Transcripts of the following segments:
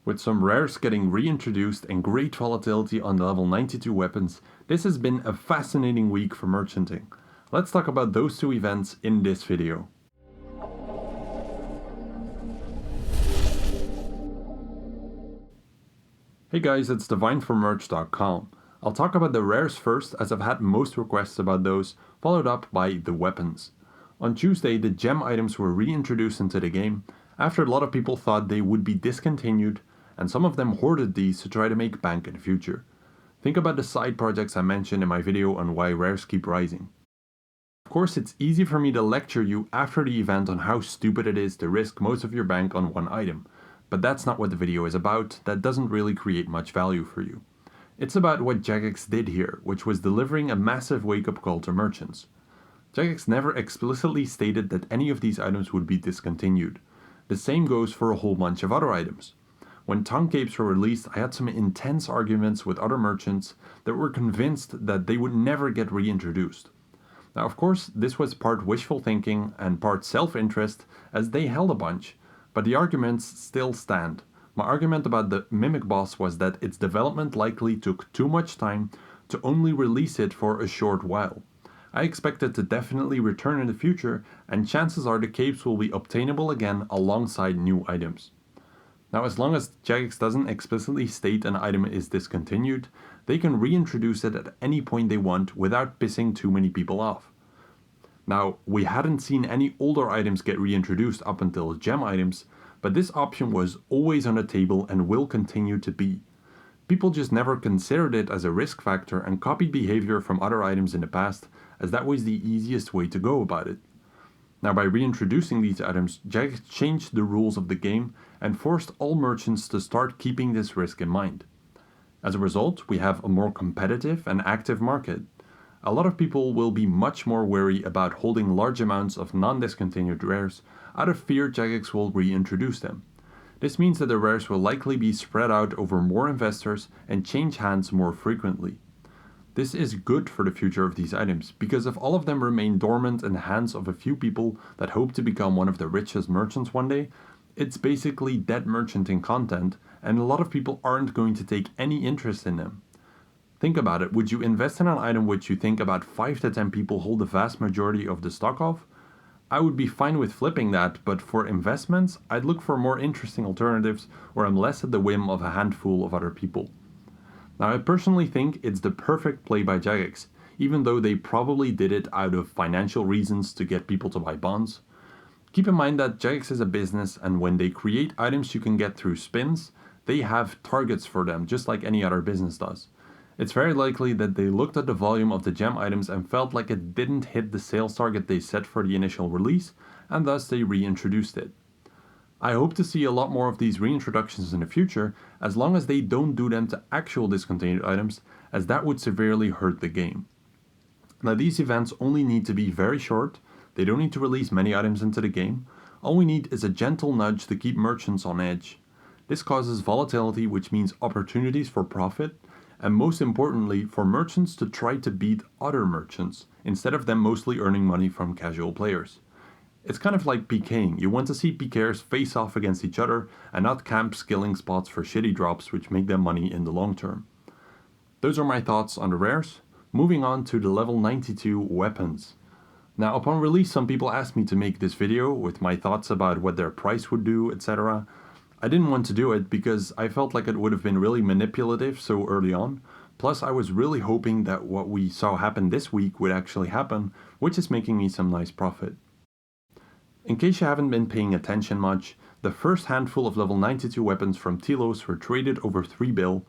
With some rares getting reintroduced and great volatility on the level 92 weapons, this has been a fascinating week for merchanting. Let's talk about those two events in this video. Hey guys, it's Divine from merch.com. I'll talk about the rares first, as I've had most requests about those, followed up by the weapons. On Tuesday, the gem items were reintroduced into the game, after a lot of people thought they would be discontinued, and some of them hoarded these to try to make bank in the future. Think about the side projects I mentioned in my video on why rares keep rising. Of course, it's easy for me to lecture you after the event on how stupid it is to risk most of your bank on one item, but that's not what the video is about. That doesn't really create much value for you. It's about what Jagex did here, which was delivering a massive wake-up call to merchants. Jagex never explicitly stated that any of these items would be discontinued. The same goes for a whole bunch of other items. When tongue capes were released, I had some intense arguments with other merchants that were convinced that they would never get reintroduced. Now, of course, this was part wishful thinking and part self-interest, as they held a bunch, but the arguments still stand. My argument about the Mimic boss was that its development likely took too much time to only release it for a short while. I expect it to definitely return in the future, and chances are the capes will be obtainable again alongside new items. Now, as long as Jagex doesn't explicitly state an item is discontinued, they can reintroduce it at any point they want without pissing too many people off. Now, we hadn't seen any older items get reintroduced up until gem items, but this option was always on the table and will continue to be. People just never considered it as a risk factor and copied behavior from other items in the past, as that was the easiest way to go about it. Now, by reintroducing these items, Jagex changed the rules of the game and forced all merchants to start keeping this risk in mind. As a result, we have a more competitive and active market. A lot of people will be much more wary about holding large amounts of non-discontinued rares out of fear Jagex will reintroduce them. This means that the rares will likely be spread out over more investors and change hands more frequently. This is good for the future of these items, because if all of them remain dormant in the hands of a few people that hope to become one of the richest merchants one day, it's basically dead merchanting content, and a lot of people aren't going to take any interest in them. Think about it, would you invest in an item which you think about 5 to 10 people hold the vast majority of the stock of? I would be fine with flipping that, but for investments, I'd look for more interesting alternatives where I'm less at the whim of a handful of other people. Now, I personally think it's the perfect play by Jagex, even though they probably did it out of financial reasons to get people to buy bonds. Keep in mind that Jagex is a business, and when they create items you can get through spins, they have targets for them, just like any other business does. It's very likely that they looked at the volume of the gem items and felt like it didn't hit the sales target they set for the initial release, and thus they reintroduced it. I hope to see a lot more of these reintroductions in the future, as long as they don't do them to actual discontinued items, as that would severely hurt the game. Now, these events only need to be very short, they don't need to release many items into the game, all we need is a gentle nudge to keep merchants on edge. This causes volatility, which means opportunities for profit, and most importantly, for merchants to try to beat other merchants, instead of them mostly earning money from casual players. It's kind of like PKing. You want to see PKers face off against each other and not camp skilling spots for shitty drops which make them money in the long term. Those are my thoughts on the rares. Moving on to the level 92 weapons. Now, upon release, some people asked me to make this video with my thoughts about what their price would do, etc. I didn't want to do it because I felt like it would have been really manipulative so early on. Plus, I was really hoping that what we saw happen this week would actually happen, which is making me some nice profit. In case you haven't been paying attention much, the first handful of level 92 weapons from Telos were traded over 3 bill,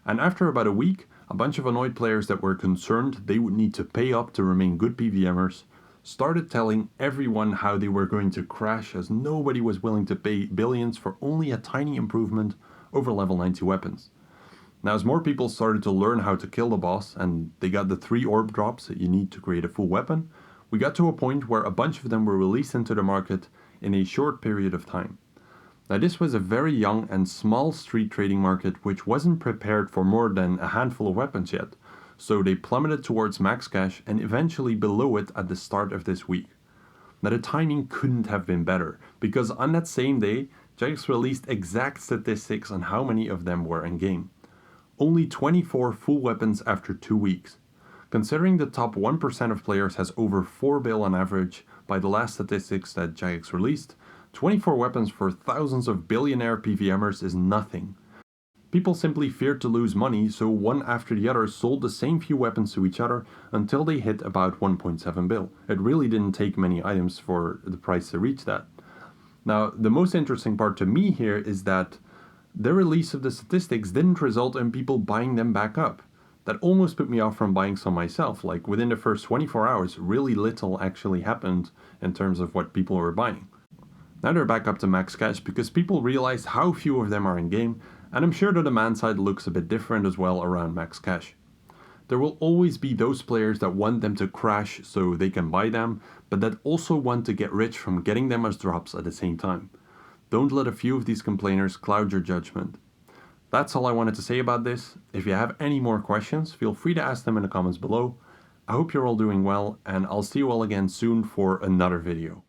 and after about a week, a bunch of annoyed players that were concerned they would need to pay up to remain good PVMers started telling everyone how they were going to crash, as nobody was willing to pay billions for only a tiny improvement over level 90 weapons. Now, as more people started to learn how to kill the boss, and they got the 3 orb drops that you need to create a full weapon, we got to a point where a bunch of them were released into the market in a short period of time. Now, this was a very young and small street trading market which wasn't prepared for more than a handful of weapons yet, so they plummeted towards max cash and eventually below it at the start of this week. Now, the timing couldn't have been better, because on that same day, Jagex released exact statistics on how many of them were in-game. Only 24 full weapons after 2 weeks. Considering the top 1% of players has over 4 bill on average by the last statistics that Jagex released, 24 weapons for thousands of billionaire PVMers is nothing. People simply feared to lose money, so one after the other sold the same few weapons to each other until they hit about 1.7 bill. It really didn't take many items for the price to reach that. Now, the most interesting part to me here is that the release of the statistics didn't result in people buying them back up. That almost put me off from buying some myself. Like within the first 24 hours, really little actually happened in terms of what people were buying. Now they're back up to max cash because people realized how few of them are in game, and I'm sure the demand side looks a bit different as well around max cash. There will always be those players that want them to crash so they can buy them, but that also want to get rich from getting them as drops at the same time. Don't let a few of these complainers cloud your judgment. That's all I wanted to say about this. If you have any more questions, feel free to ask them in the comments below. I hope you're all doing well, and I'll see you all again soon for another video.